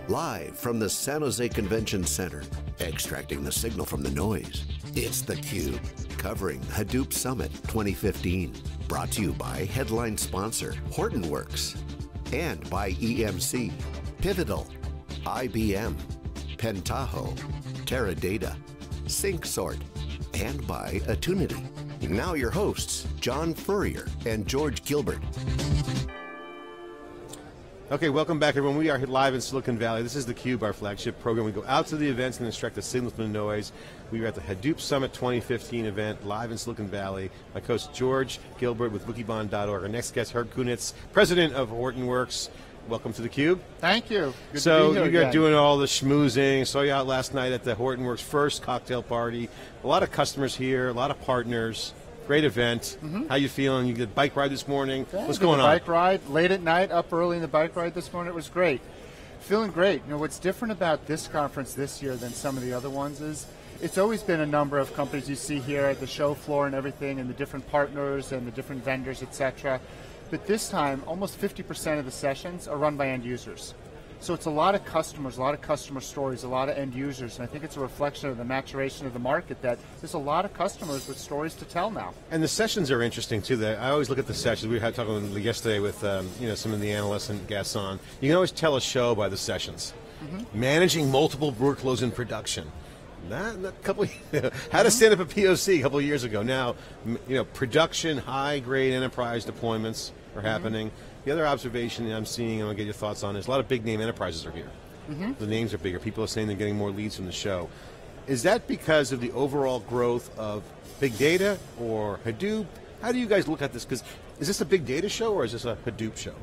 Live from the San Jose Convention Center, extracting the signal from the noise, it's theCUBE, covering Hadoop Summit 2015. Brought to you by headline sponsor Hortonworks, and by EMC, Pivotal, IBM, Pentaho, Teradata, SyncSort, and by Attunity. Now your hosts, John Furrier and George Gilbert. Okay, welcome back everyone. We are live in Silicon Valley. This is theCUBE, our flagship program. We go out to the events and extract the signal from the noise. We are at the Hadoop Summit 2015 event, live in Silicon Valley. My co-host George Gilbert with Wikibon.org. Our next guest, Cunitz, president of Hortonworks. Welcome to theCUBE. Thank you. Good so to be here you're again. doing all the schmoozing. Saw you out last night at the Hortonworks first cocktail party. A lot of customers here, a lot of partners. Great event. How you feeling? You did a bike ride this morning. Yeah, What's going on? Bike ride, late at night, up early in the bike ride this morning. It was great. Feeling great. You know, what's different about this conference this year than some of the other ones is it's always been a number of companies you see here at the show floor and everything, and the different partners and the different vendors, etc. But this time, almost 50% of the sessions are run by end users. So it's a lot of customers, a lot of customer stories, a lot of end users, and I think it's a reflection of the maturation of the market that there's a lot of customers with stories to tell now. And the sessions are interesting too. I always look at the sessions. We had talking yesterday with some of the analysts and guests on. You can always tell a show by the sessions. Managing multiple workloads in production. How to stand up a POC a couple of years ago. Now, production, high-grade enterprise deployments are happening. The other observation that I'm seeing, and I'll get your thoughts on, is a lot of big name enterprises are here. The names are bigger. People are saying they're getting more leads from the show. Is that because of the overall growth of big data or Hadoop? How do you guys look at this? Because is this a big data show or is this a Hadoop show?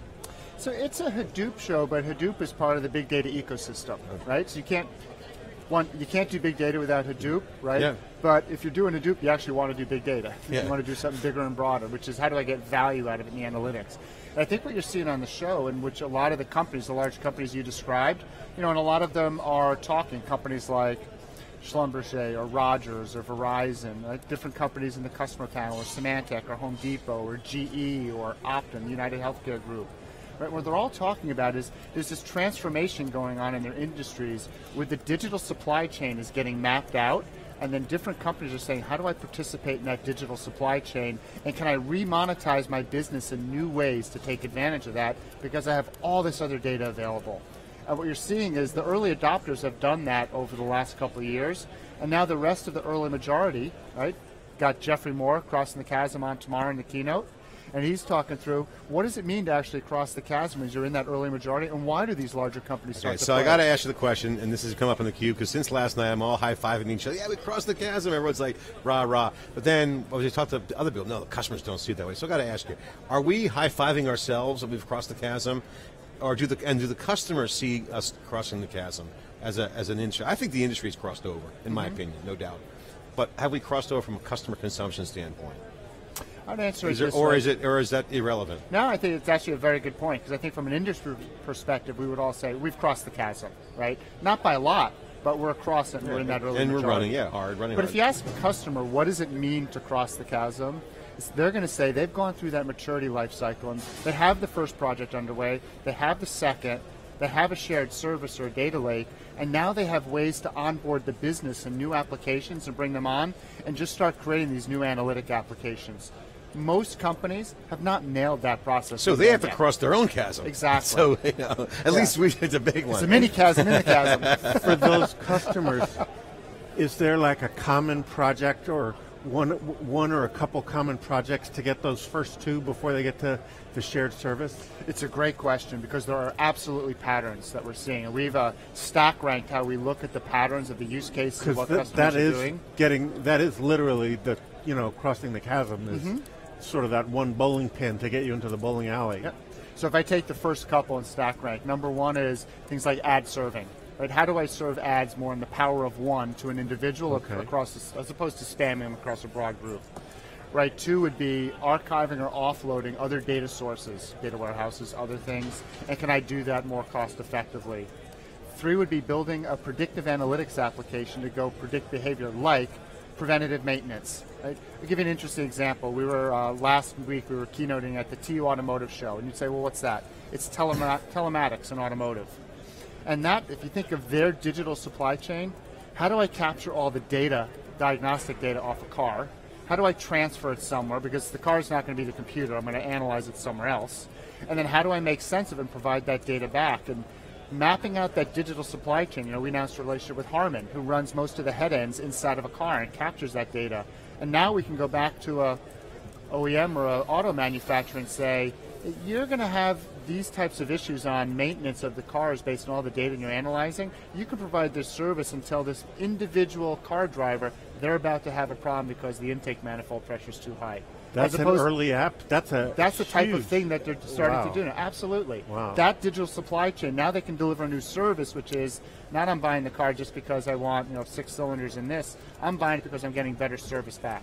So it's a Hadoop show, but Hadoop is part of the big data ecosystem, right? So you can't do big data without Hadoop, right? Yeah. But if you're doing Hadoop, you actually want to do big data. Yeah. You want to do something bigger and broader, which is how do I get value out of it in the analytics? And I think what you're seeing on the show, in which a lot of the companies, the large companies you described, and a lot of them are talking, companies like Schlumberger or Rogers or Verizon, right? Different companies in the customer panel, or Symantec or Home Depot or GE or Optum, United Healthcare Group. Right, what they're all talking about is there's this transformation going on in their industries where the digital supply chain is getting mapped out, and then different companies are saying, how do I participate in that digital supply chain, and can I remonetize my business in new ways to take advantage of that because I have all this other data available. And what you're seeing is the early adopters have done that over the last couple of years, and now the rest of the early majority, right, got Jeffrey Moore crossing the chasm on tomorrow in the keynote, and he's talking through what does it mean to actually cross the chasm as you're in that early majority, and why do these larger companies start to so play? I got to ask you the question, and this has come up on theCUBE, because since last night I'm all high-fiving each other. Yeah, we crossed the chasm. Everyone's like, rah, rah. But then, when we talk to the other people, no, the customers don't see it that way. So I got to ask you, are we high-fiving ourselves that we've crossed the chasm, or do the customers see us crossing the chasm as an industry? I think the industry's crossed over, in my opinion, no doubt. But have we crossed over from a customer consumption standpoint? I'd answer Is it there, this or way. is that irrelevant? No, I think it's actually a very good point, because I think from an industry perspective, we would all say we've crossed the chasm, right? Not by a lot, but we're across it, and we're in that early And we're majority. running, running But hard. if you ask a customer, what does it mean to cross the chasm? They're going to say they've gone through that maturity life cycle, and they have the first project underway, they have the second, they have a shared service or a data lake, and now they have ways to onboard the business and new applications and bring them on and just start creating these new analytic applications. Most companies have not nailed that process. So they have to cross their own chasm. Exactly. So at least it's a big one. It's a mini chasm in the chasm. For those customers, is there like a common project or one or a couple common projects to get those first two before they get to the shared service? It's a great question, because there are absolutely patterns that we're seeing. And we've stack ranked how we look at the patterns of the use cases of what customers are doing. That is literally the, crossing the chasm is sort of that one bowling pin to get you into the bowling alley. Yep. So if I take the first couple and stack rank, number one is things like ad serving. Right? How do I serve ads more in the power of one to an individual across, as opposed to spamming them across a broad group? Right, two would be archiving or offloading other data sources, data warehouses, other things, and can I do that more cost effectively? Three would be building a predictive analytics application to go predict behavior, like preventative maintenance. Right? I'll give you an interesting example. We were, last week, we were keynoting at the TU Automotive Show, and you'd say, well, what's that? It's telematics in automotive. And that, if you think of their digital supply chain, how do I capture all the data, diagnostic data off a car? How do I transfer it somewhere? Because the car is not going to be the computer. I'm going to analyze it somewhere else. And then how do I make sense of it and provide that data back? And mapping out that digital supply chain, we announced a relationship with Harman, who runs most of the head ends inside of a car and captures that data. And now we can go back to a OEM or an auto manufacturer and say, you're going to have these types of issues on maintenance of the cars based on all the data you're analyzing. You can provide this service and tell this individual car driver they're about to have a problem because the intake manifold pressure is too high. That's an early app? That's the type of thing that they're starting to do now. Absolutely. Wow. That digital supply chain, now they can deliver a new service, which is not I'm buying the car just because I want 6 cylinders in this. I'm buying it because I'm getting better service back.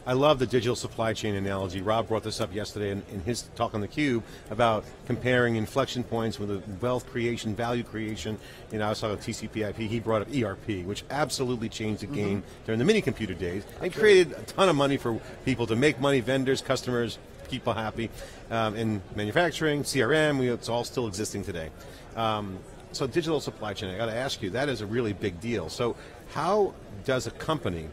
I love the digital supply chain analogy. Rob brought this up yesterday in his talk on theCUBE about comparing inflection points with wealth creation, value creation. I was talking about TCP/IP, he brought up ERP, which absolutely changed the game during the mini computer days and created a ton of money for people to make money, vendors, customers, people happy. In manufacturing, CRM, it's all still existing today. So digital supply chain, I got to ask you, that is a really big deal. So how does a company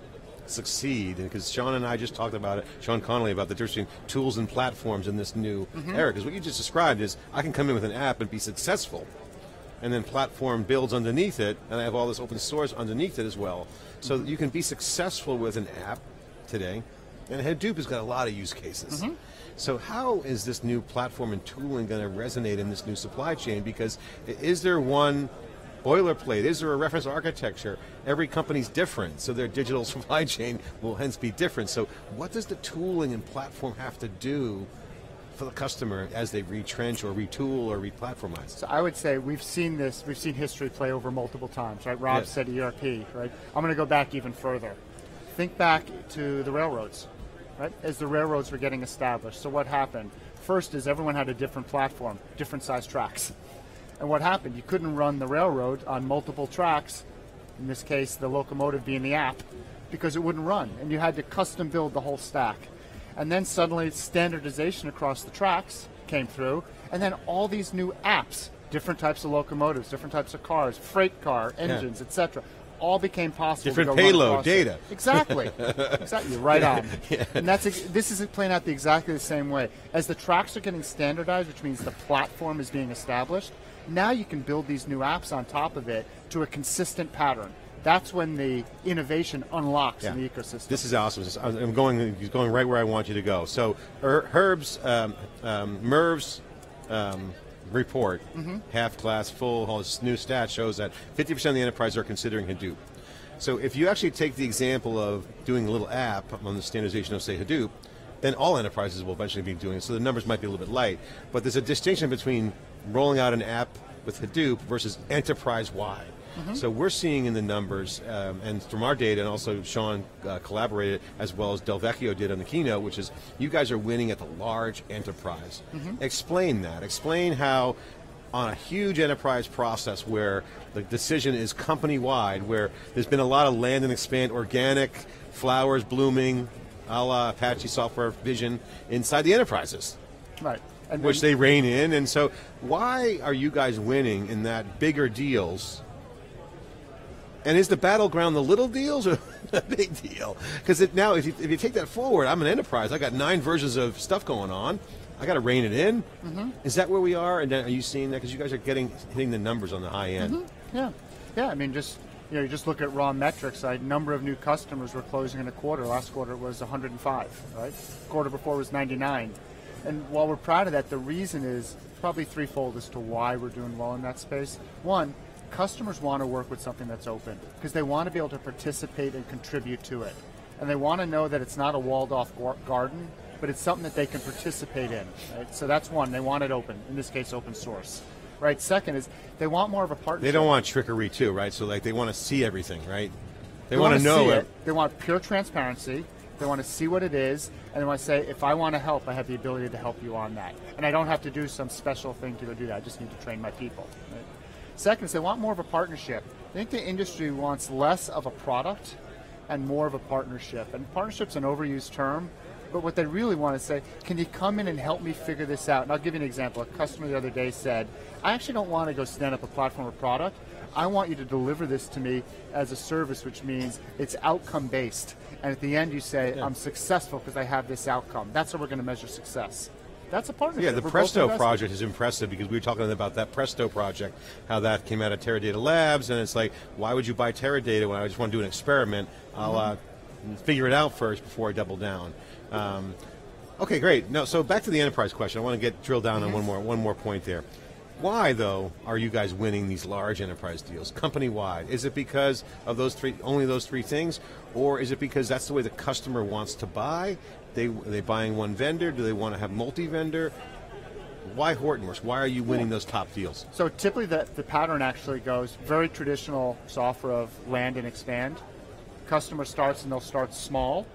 succeed? And because Sean and I just talked about it, Sean Connolly, about the difference between tools and platforms in this new era. Because what you just described is, I can come in with an app and be successful, and then platform builds underneath it, and I have all this open source underneath it as well. So that you can be successful with an app today, and Hadoop has got a lot of use cases. So how is this new platform and tooling going to resonate in this new supply chain? Because is there one boilerplate? Is there a reference architecture? Every company's different, so their digital supply chain will hence be different. So what does the tooling and platform have to do for the customer as they retrench or retool or replatformize? So I would say we've seen history play over multiple times, right? Rob said ERP, right? I'm going to go back even further. Think back to the railroads, right? As the railroads were getting established. So what happened? First is everyone had a different platform, different size tracks. And what happened? You couldn't run the railroad on multiple tracks, in this case the locomotive being the app, because it wouldn't run, and you had to custom build the whole stack. And then suddenly standardization across the tracks came through, and then all these new apps, different types of locomotives, different types of cars, freight car, engines, etc., all became possible. Different payload data. Exactly. Exactly. You're right on. And this is playing out exactly the same way. As the tracks are getting standardized, which means the platform is being established, now you can build these new apps on top of it to a consistent pattern. That's when the innovation unlocks in the ecosystem. This is awesome. He's going right where I want you to go. So Merv's report, half glass full, all this new stat shows that 50% of the enterprises are considering Hadoop. So if you actually take the example of doing a little app on the standardization of, say, Hadoop, then all enterprises will eventually be doing it. So the numbers might be a little bit light. But there's a distinction between rolling out an app with Hadoop versus enterprise-wide. So we're seeing in the numbers, and from our data, and also Sean collaborated, as well as Del Vecchio did on the keynote, which is you guys are winning at the large enterprise. Explain that. Explain how on a huge enterprise process where the decision is company-wide, where there's been a lot of land and expand, organic, flowers blooming, a la Apache Software Vision, inside the enterprises. Right. And which they rein in. And so why are you guys winning in that bigger deals? And is the battleground the little deals or the big deal? Because now, if you take that forward, I'm an enterprise. I got 9 versions of stuff going on. I got to rein it in. Is that where we are? And are you seeing that? Because you guys are hitting the numbers on the high end. Yeah. I mean, you just look at raw metrics. Number of new customers we're closing in a quarter. Last quarter it was 105. Right. Quarter before was 99. And while we're proud of that, the reason is probably threefold as to why we're doing well in that space. One, customers want to work with something that's open because they want to be able to participate and contribute to it. And they want to know that it's not a walled-off garden, but it's something that they can participate in. Right? So that's one, they want it open, in this case open source. Right. Second is they want more of a partnership. They don't want trickery too, right? So like they want to see everything, right? They want to know it. They want pure transparency. They want to see what it is, and they want to say, if I want to help, I have the ability to help you on that. And I don't have to do some special thing to go do that. I just need to train my people. Right? Second is they want more of a partnership. I think the industry wants less of a product and more of a partnership. And partnership's an overused term, but what they really want to say, can you come in and help me figure this out? And I'll give you an example. A customer the other day said, I actually don't want to go stand up a platform or product. I want you to deliver this to me as a service, which means it's outcome based. And at the end you say, I'm successful because I have this outcome. That's how we're going to measure success. That's a partnership. Yeah, the Presto project is impressive because we were talking about that Presto project, how that came out of Teradata Labs, and it's like, why would you buy Teradata when I just want to do an experiment? I'll figure it out first before I double down. Okay, great. No, so back to the enterprise question. I want to get drilled down on one more point there. Why, though, are you guys winning these large enterprise deals, company-wide? Is it because of only those three things, or is it because that's the way the customer wants to buy? Are they buying one vendor? Do they want to have multi-vendor? Why Hortonworks? Why are you winning those top deals? So typically the pattern actually goes very traditional software of land and expand. Customer starts and they'll start small.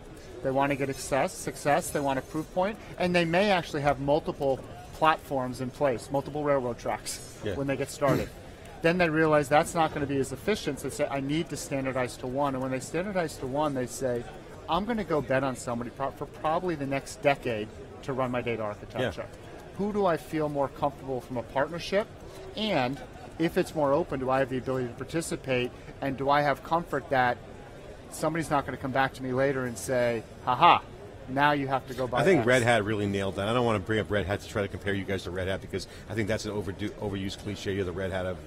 They want to get success, they want a proof point, and they may actually have multiple platforms in place, multiple railroad tracks when they get started. Then they realize that's not going to be as efficient, so they say, I need to standardize to one. And when they standardize to one, they say, I'm going to go bet on somebody for probably the next decade to run my data architecture. Who do I feel more comfortable from a partnership? And if it's more open, do I have the ability to participate? And do I have comfort that somebody's not going to come back to me later and say, haha, now you have to go buy I think X. Red Hat really nailed that. I don't want to bring up Red Hat to try to compare you guys to Red Hat because I think that's an overused cliche. You're the Red Hat of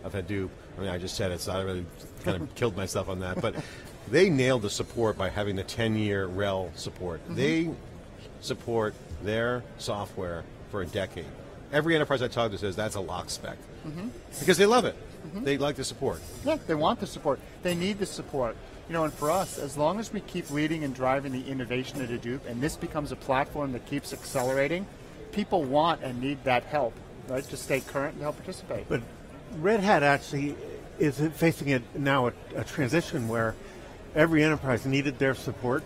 Hadoop. I mean, I just said it, so I really kind of killed myself on that. But they nailed the support by having the 10-year RHEL support. They support their software for a decade. Every enterprise I talk to says that's a lock spec because they love it. They like the support. Yeah, they want the support. They need the support. You know, and for us, as long as we keep leading and driving the innovation at Hadoop, and this becomes a platform that keeps accelerating, people want and need that help, right, to stay current and help participate. But Red Hat actually is facing now a transition where every enterprise needed their support,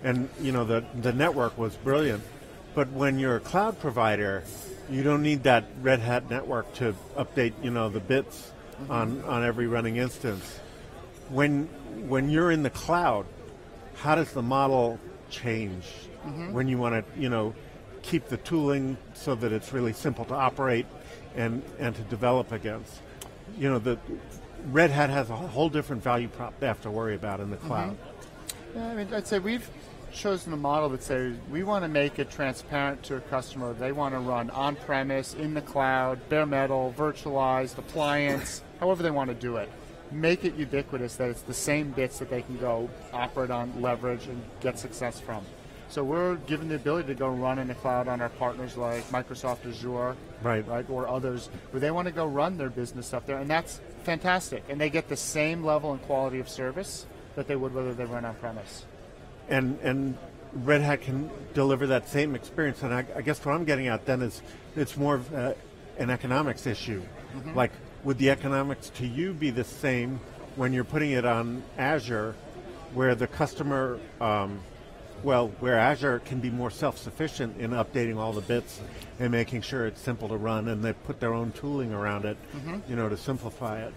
and you know the network was brilliant. But when you're a cloud provider, you don't need that Red Hat network to update the bits on every running instance. When you're in the cloud, how does the model change when you want to keep the tooling so that it's really simple to operate and to develop against? The Red Hat has a whole different value prop they have to worry about in the cloud. Yeah, I mean, I'd say we've chosen a model that says we want to make it transparent to a customer. They want to run on-premise, in the cloud, bare metal, virtualized, appliance, however they want to do it. Make it ubiquitous that it's the same bits that they can go operate on, leverage, and get success from. So we're given the ability to go run in the cloud on our partners like Microsoft Azure, right, or others, where they want to go run their business up there, and that's fantastic. And they get the same level and quality of service that they would whether they run on-premise. And Red Hat can deliver that same experience, and I guess what I'm getting at then is it's more of an economics issue. Like, would the economics to you be the same when you're putting it on Azure, where the customer, where Azure can be more self-sufficient in updating all the bits and making sure it's simple to run, and they put their own tooling around it, to simplify it?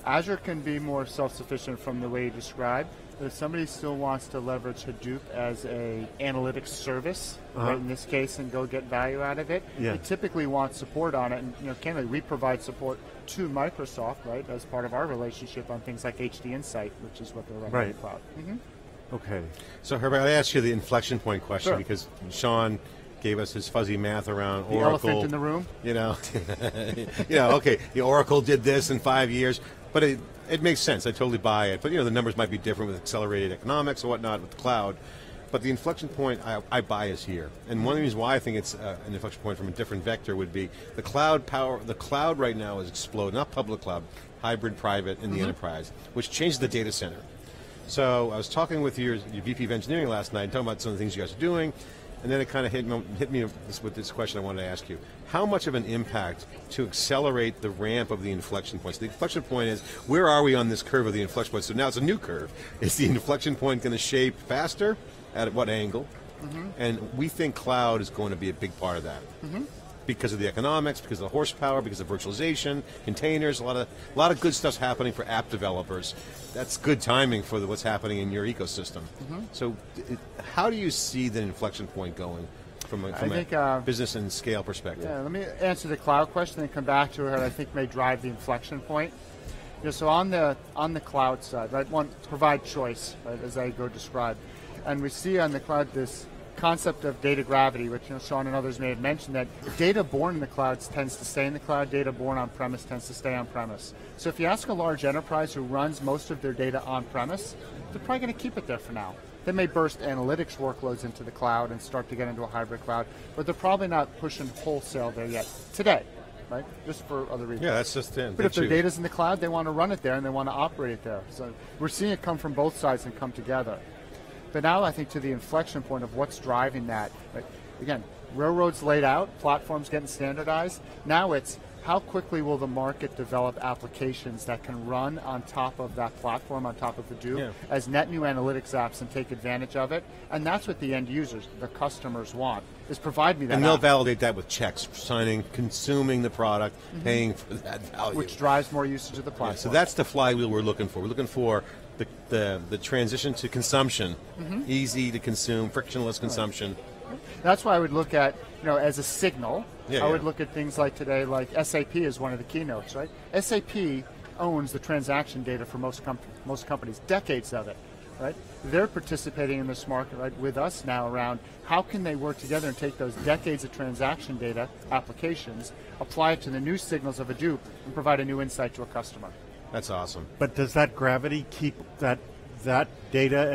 Azure can be more self-sufficient from the way you described, but if somebody still wants to leverage Hadoop as a analytics service, right, in this case, and go get value out of it, they typically want support on it. And candidly, we provide support to Microsoft, right, as part of our relationship on things like HD Insight, which is what they're running in the cloud. Okay. So Herbert, I asked you the inflection point question because Sean gave us his fuzzy math around the Oracle. Elephant in the room. Okay, Oracle did this in 5 years, but it makes sense. I totally buy it. But the numbers might be different with accelerated economics or whatnot with the cloud. But the inflection point I buy is here. And one of the reasons why I think it's an inflection point from a different vector would be the cloud power. The cloud right now is exploding, not public cloud, hybrid, private, in the enterprise, which changes the data center. So I was talking with your VP of engineering last night, talking about some of the things you guys are doing, and then it kind of hit me with this question I wanted to ask you. How much of an impact to accelerate the ramp of the inflection points? The inflection point is, where are we on this curve of the inflection point? So now it's a new curve. Is the inflection point going to shape faster? At what angle? And we think cloud is going to be a big part of that. because of the economics, because of the horsepower, because of virtualization, containers, a lot of good stuff's happening for app developers. That's good timing for what's happening in your ecosystem. So how do you see the inflection point going from a business and scale perspective? Yeah, let me answer the cloud question and come back to what I think may drive the inflection point. So on the cloud side, right, one, provide choice, right, as I go describe. And we see on the cloud this concept of data gravity, which Sean and others may have mentioned, that data born in the cloud tends to stay in the cloud, data born on-premise tends to stay on-premise. So if you ask a large enterprise who runs most of their data on-premise, they're probably going to keep it there for now. They may burst analytics workloads into the cloud and start to get into a hybrid cloud, but they're probably not pushing wholesale there yet, today, right? Just for other reasons. Yeah, that's just it. But if their data's in the cloud, they want to run it there and they want to operate it there. So we're seeing it come from both sides and come together. But now I think to the inflection point of what's driving that, right? Again, railroads laid out, platforms getting standardized. Now it's how quickly will the market develop applications that can run on top of that platform, on top of Hadoop, as net new analytics apps and take advantage of it. And that's what the end users, the customers want, is provide me that. And they'll validate that with checks, signing, consuming the product, paying for that value. Which drives more usage of the platform. Yeah, so that's the flywheel we're looking for. We're looking for the transition to consumption, easy to consume, frictionless consumption. That's why I would look at, as a signal, I would look at things like today, like SAP is one of the keynotes, right? SAP owns the transaction data for most companies, decades of it, right? They're participating in this market, right, with us now around how can they work together and take those decades of transaction data applications, apply it to the new signals of Hadoop, and provide a new insight to a customer. That's awesome. But does that gravity keep that data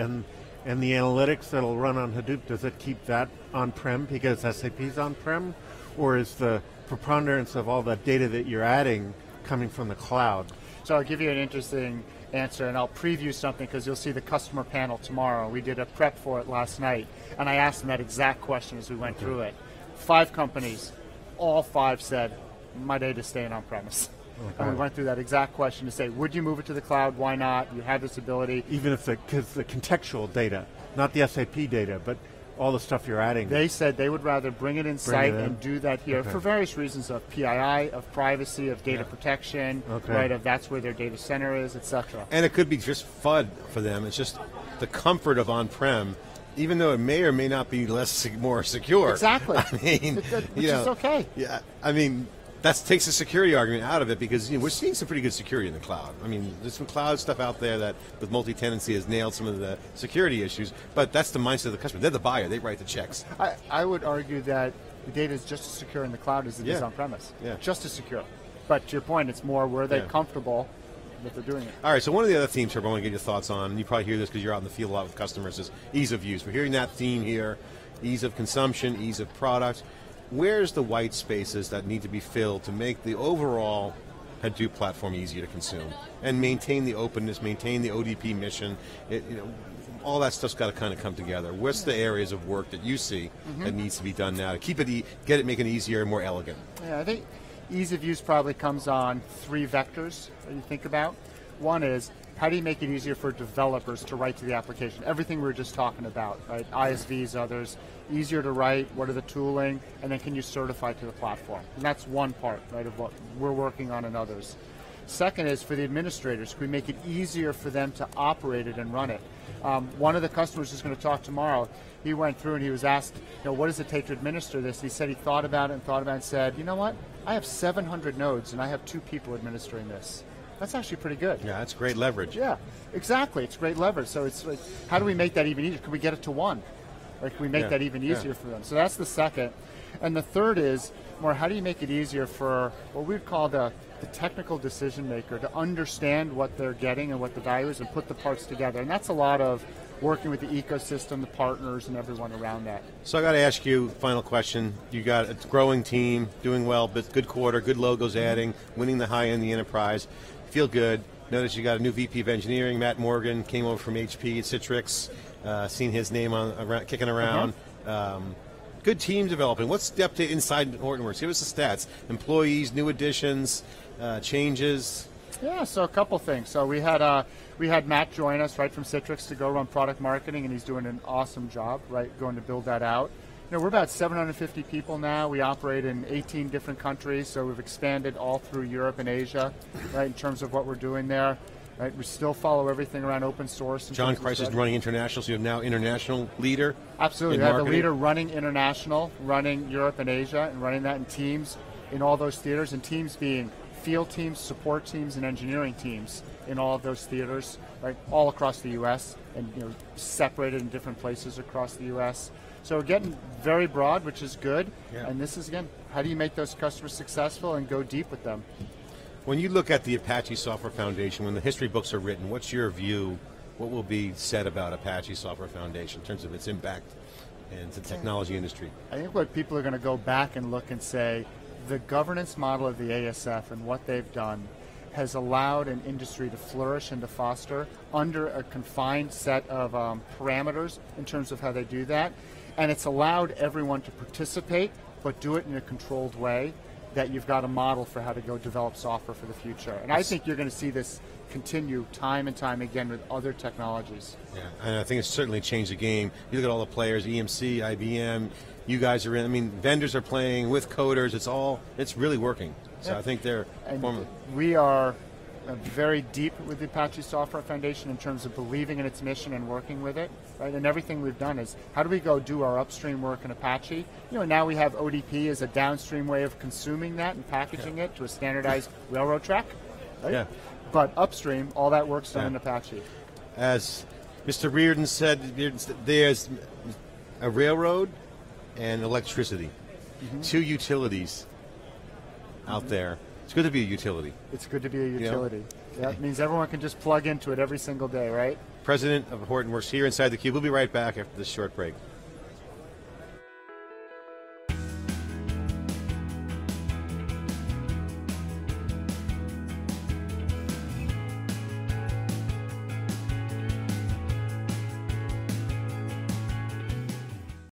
and the analytics that'll run on Hadoop, does it keep that on-prem because SAP's on-prem? Or is the preponderance of all that data that you're adding coming from the cloud? So I'll give you an interesting answer, and I'll preview something because you'll see the customer panel tomorrow. We did a prep for it last night, and I asked them that exact question as we went through it. 5 companies, all 5 said, my data's staying on-premise. And we went through that exact question to say, would you move it to the cloud? Why not? You have this ability. Even if because the contextual data, not the SAP data, but all the stuff you're adding. They said they would rather bring it in sight and do that here for various reasons of PII, of privacy, of data protection, right? Of that's where their data center is, etc. And it could be just FUD for them. It's just the comfort of on-prem, even though it may or may not be more secure. Exactly. I mean, which is okay. Yeah, I mean, that takes the security argument out of it because we're seeing some pretty good security in the cloud. I mean, there's some cloud stuff out there that with multi-tenancy has nailed some of the security issues, but that's the mindset of the customer. They're the buyer. They write the checks. I would argue that the data is just as secure in the cloud as it is on-premise. Just as secure. But to your point, it's more where they're comfortable that they're doing it. All right, so one of the other themes here I want to get your thoughts on, and you probably hear this because you're out in the field a lot with customers, is ease of use. We're hearing that theme here, ease of consumption, ease of product. Where's the white spaces that need to be filled to make the overall Hadoop platform easier to consume and maintain the openness, maintain the ODP mission? All that stuff's got to kind of come together. What's the areas of work that you see that needs to be done now to keep it, make it easier and more elegant? Yeah, I think ease of use probably comes on 3 vectors that you think about. One is, how do you make it easier for developers to write to the application? Everything we were just talking about, right? ISVs, others, easier to write, what are the tooling, and then can you certify to the platform? And that's one part, right, of what we're working on in others. Second is for the administrators, can we make it easier for them to operate it and run it? One of the customers is going to talk tomorrow. He went through and he was asked, what does it take to administer this? He said he thought about it and said, you know what? I have 700 nodes and I have 2 people administering this. That's actually pretty good. Yeah, that's great leverage. Yeah, exactly. It's great leverage. So it's like, how do we make that even easier? Can we get it to 1? Like, can we make that even easier for them? So that's the second. And the third is more, how do you make it easier for what we would call the technical decision maker to understand what they're getting and what the value is and put the parts together? And that's a lot of working with the ecosystem, the partners, and everyone around that. So I got to ask you, final question. You got a growing team, doing well, but good quarter, good logos adding, winning the high end, the enterprise. Feel good. Notice you got a new VP of engineering, Matt Morgan, came over from HP at Citrix, seen his name kicking around. Good team developing. What's the update inside Hortonworks? Give us the stats. Employees, new additions, changes. Yeah, so a couple things. So we had Matt join us right from Citrix to go run product marketing, and he's doing an awesome job, right, going to build that out. We're about 750 people now. We operate in 18 different countries, so we've expanded all through Europe and Asia, right, in terms of what we're doing there. Right, we still follow everything around open source. John Christ is running international, so you have now international leader. Absolutely, we have the leader running international, running Europe and Asia, and running that in teams in all those theaters, and teams being field teams, support teams, and engineering teams in all of those theaters, right, all across the U.S. and separated in different places across the U.S. So we're getting very broad, which is good. Yeah. And this is, again, how do you make those customers successful and go deep with them? When you look at the Apache Software Foundation, when the history books are written, what's your view? What will be said about Apache Software Foundation in terms of its impact in the technology industry? I think what people are going to go back and look and say, the governance model of the ASF and what they've done has allowed an industry to flourish and to foster under a confined set of parameters in terms of how they do that. And it's allowed everyone to participate, but do it in a controlled way, that you've got a model for how to go develop software for the future. And I think you're going to see this continue time and time again with other technologies. Yeah, and I think it's certainly changed the game. You look at all the players, EMC, IBM, you guys are in, I mean, vendors are playing with coders, it's really working. So yeah. I think they're... We are very deep with the Apache Software Foundation in terms of believing in its mission and working with it, right? And everything we've done is, how do we go do our upstream work in Apache? Now we have ODP as a downstream way of consuming that and packaging it to a standardized railroad track, right? Yeah. But upstream, all that work's done in Apache. As Mr. Reardon said, there's a railroad and electricity, two utilities out there. It's good to be a utility. It's good to be a utility. That means everyone can just plug into it every single day, right? President of Hortonworks here inside theCUBE. We'll be right back after this short break.